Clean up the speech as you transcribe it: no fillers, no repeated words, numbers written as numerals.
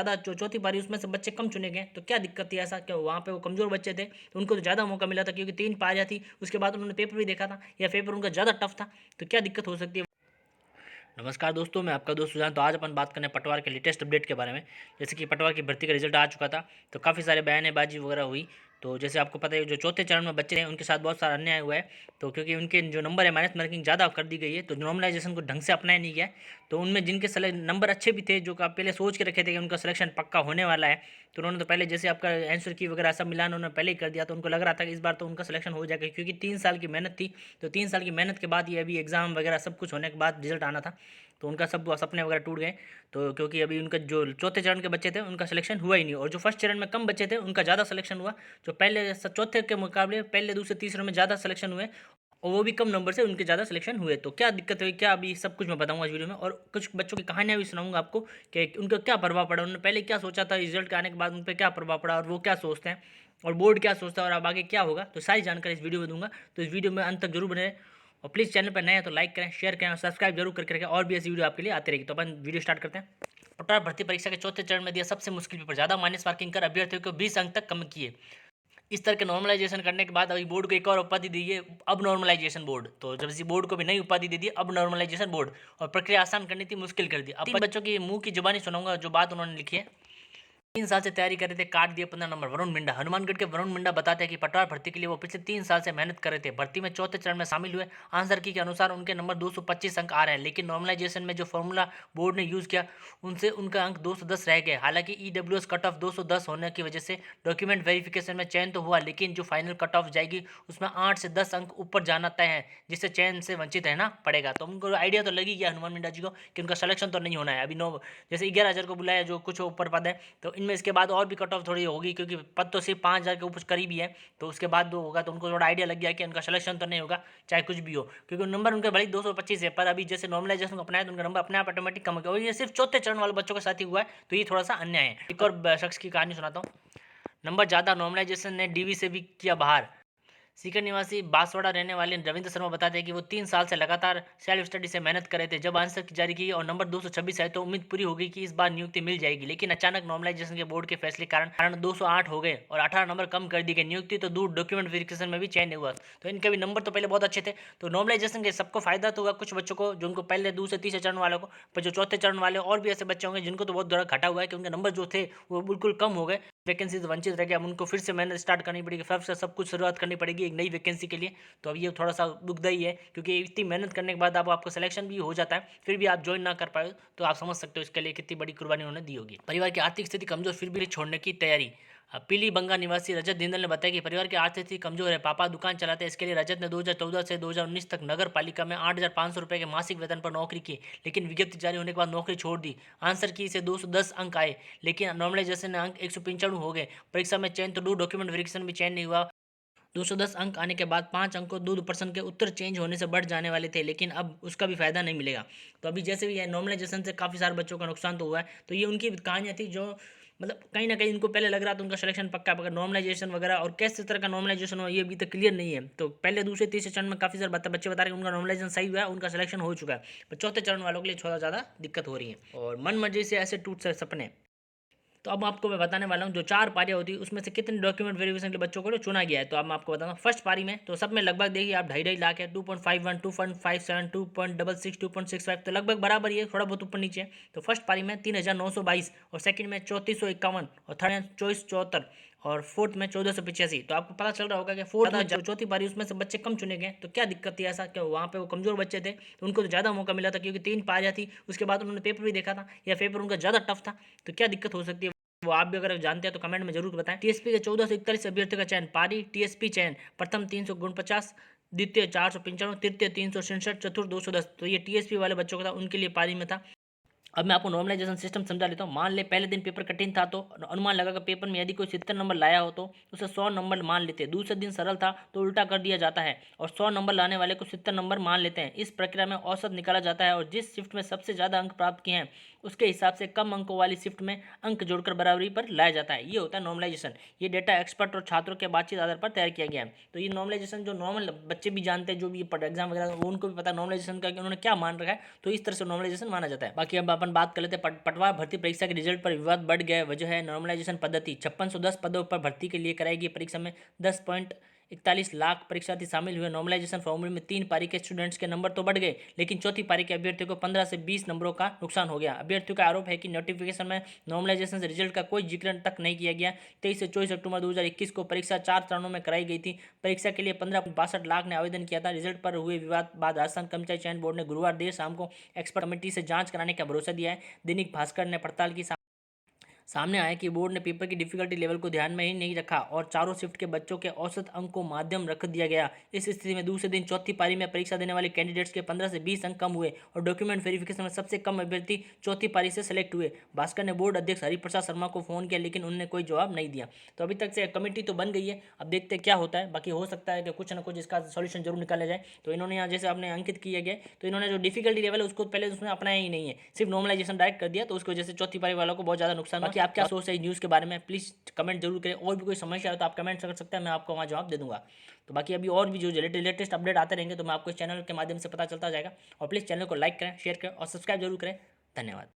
ज़्यादा जो चौथी पारी उसमें से बच्चे कम चुने गए, तो क्या दिक्कत थी? ऐसा क्या वहाँ पे वो कमज़ोर बच्चे थे तो उनको तो ज़्यादा मौका मिला था, क्योंकि 3 पारियाँ थी, उसके बाद उन्होंने पेपर भी देखा था या पेपर उनका ज़्यादा टफ था, तो क्या दिक्कत हो सकती है? नमस्कार दोस्तों, मैं आपका दोस्त सुजान। तो आज अपन बात करने पटवार के लेटेस्ट अपडेट के बारे में। जैसे कि पटवार की भर्ती का रिजल्ट आ चुका था, तो काफ़ी सारे बयानेबाजी वगैरह हुई। तो जैसे आपको पता है, जो चौथे चरण में बच्चे हैं उनके साथ बहुत सारा अन्याय हुआ है। तो क्योंकि उनके जो नंबर है, माइनस मार्किंग ज़्यादा कर दी गई है, तो नॉर्मलाइजेशन को ढंग से अपनाया नहीं गया है। तो उनमें जिनके नंबर अच्छे भी थे, जो आप पहले सोच के रखे थे कि उनका सिलेक्शन पक्का होने वाला है, तो उन्होंने तो पहले जैसे आपका आंसर की वगैरह सब मिलान उन्होंने पहले ही कर दिया, तो उनको लग रहा था कि इस बार तो उनका सिलेक्शन हो जाएगा, क्योंकि 3 साल की मेहनत थी। तो 3 साल की मेहनत के बाद ये अभी एग्ज़ाम वगैरह सब कुछ होने के बाद रिजल्ट आना था, तो उनका सब सपने वगैरह टूट गए। तो क्योंकि अभी उनका जो चौथे चरण के बच्चे थे उनका सिलेक्शन हुआ ही नहीं, और जो फर्स्ट चरण में कम बच्चे थे उनका ज़्यादा सिलेक्शन हुआ। जो पहले चौथे के मुकाबले पहले दूसरे तीसरे में ज़्यादा सिलेक्शन हुए, और वो भी कम नंबर से उनके ज़्यादा सिलेक्शन हुए। तो क्या दिक्कत हुई, क्या अभी सब कुछ मैं बताऊंगा इस वीडियो में, और कुछ बच्चों की कहानियां भी सुनाऊंगा आपको कि उनका क्या प्रभाव पड़ा, उन्होंने पहले क्या सोचा था, रिजल्ट के आने के बाद उन पर क्या प्रभाव पड़ा, और वो क्या सोचते हैं, और बोर्ड क्या सोचता है, और अब आगे क्या होगा। तो सारी जानकारी इस वीडियो में दूंगा, तो इस वीडियो में अंत तक जरूर बने रहें। और प्लीज़ चैनल पर नए हैं तो लाइक करें, शेयर करें और सब्सक्राइब जरूर करके रखें, और भी ऐसी वीडियो आपके लिए आती रहेगी। तो अपन वीडियो स्टार्ट करते हैं। पटवार भर्ती परीक्षा के चौथे चरण में दिया सबसे मुश्किल पेपर, ज़्यादा माइनस मार्किंग कर अभ्यर्थियों को 20 अंक तक कम किए। इस तरह के नॉर्मलाइजेशन करने के बाद अभी बोर्ड को एक और उपाधि दी है, अब नॉर्मलाइजेशन बोर्ड। तो जब इसी बोर्ड को भी नई उपाधि दे दी, अब नॉर्मलाइजेशन बोर्ड, और प्रक्रिया आसान करनी थी, मुश्किल कर दी। अब 3 बच्चों की मुंह की जुबानी सुनाऊंगा जो बात उन्होंने लिखी है। 3 साल से तैयारी कर रहे थे, काट दिए 15 नंबर। वरुण मिंडा, हनुमानगढ़ के वरुण मिंडा बताते हैं कि पटवार भर्ती के लिए वो पिछले 3 साल से मेहनत कर रहे थे। भर्ती में चौथे चरण में शामिल हुए। आंसर की के अनुसार उनके नंबर 225 अंक आ रहे हैं, लेकिन नॉर्मलाइजेशन में जो फॉर्मूला बोर्ड ने यूज़ किया उनसे उनका अंक 210 रह गए। हालांकि ईडब्ल्यूएस कट ऑफ 210 होने की वजह से डॉक्यूमेंट वेरिफिकेशन में चयन तो हुआ, लेकिन जो फाइनल कट ऑफ जाएगी उसमें 8 से 10 अंक ऊपर जाना तय है, जिससे चयन से वंचित रहना पड़ेगा। तो उनको आइडिया तो लगी गया हनुमान मिंडा जी को कि उनका सिलेक्शन तो नहीं होना है। अभी 9 जैसे 11,000 को बुलाया, जो कुछ ऊपर पद है, तो इनमें इसके बाद और भी कट ऑफ थोड़ी होगी, क्योंकि पद तो सिर्फ 5,000 के ऊपर करीब ही है। तो उसके बाद जो होगा, तो उनको थोड़ा आइडिया लग गया कि उनका सिलेक्शन तो नहीं होगा, चाहे कुछ भी हो, क्योंकि नंबर उनके भले 225 है, पर अभी जैसे नॉर्मलाइजेशन को अपनाया तो उनका नंबर अपने आप ऑटोमेटिक कम हो गया, और ये सिर्फ चौथे चरण वाले बच्चों के साथ ही हुआ है। तो ये थोड़ा सा अन्याय है। एक और शख्स की कहानी सुनाता हूँ। नंबर ज़्यादा, नॉर्मलाइजेशन ने डीवी से भी किया बाहर। सीकर निवासी बांसवाड़ा रहने वाले रविंद्र शर्मा बताते हैं कि वो 3 साल से लगातार सेल्फ स्टडी से मेहनत कर रहे थे। जब आंसर की जारी की और नंबर 226 आए, तो उम्मीद पूरी हो गई कि इस बार नियुक्ति मिल जाएगी, लेकिन अचानक नॉर्मलाइजेशन के बोर्ड के फैसले के कारण 208 हो गए और 18 नंबर कम कर दी गई। नियुक्ति तो दूर, डॉक्यूमेंट वेरिफिकेशन में भी चयन नहीं हुआ। तो इनके भी नंबर तो पहले बहुत अच्छे थे। तो नॉर्मलाइजेशन के सबको फायदा तो हुआ, कुछ बच्चों को जो उनको पहले दूसरे तीसरे चरण वालों को, पर जो चौथे चरण वाले और भी ऐसे बच्चे होंगे जिनको तो बहुत बड़ा घाटा हुआ है कि उनके नंबर जो थे वो बिल्कुल कम हो गए, वैकेंसी से वंचित रह गया। अब उनको फिर से मेहनत स्टार्ट करनी पड़ेगी, फिर से सब कुछ शुरुआत करनी पड़ेगी एक नई वैकेंसी के लिए। तो अब ये थोड़ा सा दुखदाई है, क्योंकि इतनी मेहनत करने के बाद अब आपको सिलेक्शन भी हो जाता है, फिर भी आप ज्वाइन ना कर पाए, तो आप समझ सकते हो इसके लिए कितनी बड़ी कुर्बानी उन्होंने दी होगी। परिवार की आर्थिक स्थिति कमजोर, फिर भी छोड़ने की तैयारी। पीली बंगा निवासी रजत जिंदल ने बताया कि परिवार की आर्थिक स्थिति कमजोर है, पापा दुकान चलाते हैं। इसके लिए रजत ने 2014 से 2019 तक नगर पालिका में 8,500 रुपये के मासिक वेतन पर नौकरी की, लेकिन विज्ञप्ति जारी होने के बाद नौकरी छोड़ दी। आंसर की से 210 अंक आए, लेकिन नॉर्मलाइजेशन अंक 195 हो गए। परीक्षा में चयन तो दूर, डॉक्यूमेंट वेरिफिकेशन भी चयन नहीं हुआ। 210 अंक आने के बाद 5 अंकों दूर प्रश्न के उत्तर चेंज होने से बढ़ जाने वाले थे, लेकिन अब उसका भी फायदा नहीं मिलेगा। तो अभी जैसे भी है, नॉर्मलाइजेशन से काफ़ी सारे बच्चों का नुकसान तो हुआ है। तो ये उनकी कहानियाँ थी, जो मतलब कहीं ना कहीं इनको पहले लग रहा था उनका सिलेक्शन पक्का पक्का, नॉर्मलाइजेशन वगैरह और किस तरह का नॉर्मलाइजेशन हुआ ये अभी तक क्लियर नहीं है। तो पहले दूसरे तीसरे चरण में काफ़ी सारे बच्चे बता रहे हैं कि उनका नॉर्मलाइजेशन सही हुआ है, उनका सिलेक्शन हो चुका है, पर चौथे चरण वालों के लिए थोड़ा ज़्यादा दिक्कत हो रही है, और मन मर्जी से ऐसे टूट से सपने। तो अब आपको मैं बताने वाला हूँ, जो 4 पारियाँ होती है उसमें से कितने डॉक्यूमेंट वेरिफिकेशन के बच्चों को चुना गया है। तो अब मैं आपको बताऊँ, फर्स्ट पारी में तो सब में लगभग देखिए आप 2.5 लाख है, 2.51, 2.57, 2.66, 2.65, तो लगभग बराबर ही है, थोड़ा बहुत ऊपर नीचे है। तो फर्स्ट पारी में 3,922, और सेकंड में 3,451, और थर्ड में 2,474, और फोर्थ में 1,485। तो आपको पता चल रहा होगा कि फोर्थ में जो चौथी पारी उसमें से बच्चे कम चुने गए। तो क्या दिक्कत थी? ऐसा क्या वहाँ पे वो कमजोर बच्चे थे, तो उनको तो ज़्यादा मौका मिला था, क्योंकि 3 पारियाँ थी, उसके बाद उन्होंने पेपर भी देखा था या पेपर उनका ज़्यादा टफ था। तो क्या दिक्कत हो सकती है, वो आप भी अगर जानते हैं तो कमेंट में जरूर बताएं। टीएसपी के 1441 अभ्यर्थियों का चयन। पारी टीएसपी चयन, प्रथम 349, द्वितीय 495, तृतीय 367, चतुर्थ 210। तो ये टीएसपी वाले बच्चों का था, उनके लिए पारी में था। अब मैं आपको नॉर्मलाइजेशन सिस्टम समझा लेता हूँ। मान ले पहले दिन पेपर कठिन था, तो अनुमान लगा कि पेपर में यदि कोई 70 नंबर लाया हो तो उसे 100 नंबर मान लेते हैं। दूसरे दिन सरल था तो उल्टा कर दिया जाता है, और 100 नंबर लाने वाले को 70 नंबर मान लेते हैं। इस प्रक्रिया में औसत निकाला जाता है, और जिस शिफ्ट में सबसे ज़्यादा अंक प्राप्त किए हैं उसके हिसाब से कम अंकों वाली शिफ्ट में अंक जोड़कर बराबरी पर लाया जाता है। ये होता है नॉर्मलाइजेशन। ये डेटा एक्सपर्ट और छात्रों के बातचीत आधार पर तैयार किया गया है। तो ये नॉर्मलाइजेशन जो नॉर्मल बच्चे भी जानते हैं, जो भी एग्जाम वगैरह वो उनको भी पता है नॉर्मलाइजेशन का कि उन्होंने क्या मान रखा है, तो इस तरह से नॉर्मलाइजेशन माना जाता है। बाकी अब अपन बात कर लेते हैं पटवार भर्ती परीक्षा के रिजल्ट पर विवाद बढ़ गया है। वजह है नॉर्मलाइजेशन पद्धति। 5610 पदों पर भर्ती के लिए कराई गई परीक्षा में 10.41 लाख परीक्षार्थी शामिल हुए। नॉर्मलाइजेशन फॉर्मूले में 3 पारी के स्टूडेंट्स के नंबर तो बढ़ गए, लेकिन चौथी पारी के अभ्यर्थियों को 15 से 20 नंबरों का नुकसान हो गया। अभ्यर्थियों का आरोप है कि नोटिफिकेशन में नॉर्मलाइजेशन रिजल्ट का कोई जिक्र तक नहीं किया गया। 23 से 24 अक्टूबर 2021 को परीक्षा 4 चरणों में कराई गई थी। परीक्षा के लिए 15.62 लाख ने आवेदन किया था। रिजल्ट पर हुए विवाद बाद राजस्थान कर्मचारी चयन बोर्ड ने गुरुवार देर शाम को एक्सपर्ट कमेटी से जांच कराने का भरोसा दिया है। दैनिक भास्कर ने पड़ताल की सामने आया कि बोर्ड ने पेपर की डिफिकल्टी लेवल को ध्यान में ही नहीं रखा और चारों शिफ्ट के बच्चों के औसत अंक को माध्यम रख दिया गया। इस स्थिति में दूसरे दिन चौथी पारी में परीक्षा देने वाले कैंडिडेट्स के 15 से 20 अंक कम हुए और डॉक्यूमेंट वेरिफिकेशन में सबसे कम अभ्यर्थी चौथी पारी से सेलेक्ट हुए। भास्कर ने बोर्ड अध्यक्ष हरिप्रसाद शर्मा को फोन किया, लेकिन उन्होंने कोई जवाब नहीं दिया। तो अभी तक से कमेटी तो बन गई है, अब देखते हैं क्या होता है। बाकी हो सकता है कि कुछ ना कुछ इसका सॉल्यूशन जरूर निकाला जाए। तो इन्होंने यहाँ जैसे आपने अंकित किया गया, तो इन्होंने जो डिफिकल्टी लेवल है उसको पहले उसने अपनाया ही नहीं है, सिर्फ नॉर्मलाइजेशन डायरेक्ट कर दिया, तो उसकी वजह से चौथी पारी वालों को बहुत ज़्यादा नुकसान। बाकी आप क्या सोच है न्यूज़ के बारे में, प्लीज़ कमेंट जरूर करें। और भी कोई समस्या है तो आप कमेंट कर सकते हैं, मैं आपको वहाँ जवाब दे दूंगा। तो बाकी अभी और भी जो लेटेस्ट अपडेट आते रहेंगे तो मैं आपको इस चैनल के माध्यम से पता चलता जाएगा। और प्लीज़ चैनल को लाइक करें, शेयर करें और सब्सक्राइब जरूर करें। धन्यवाद।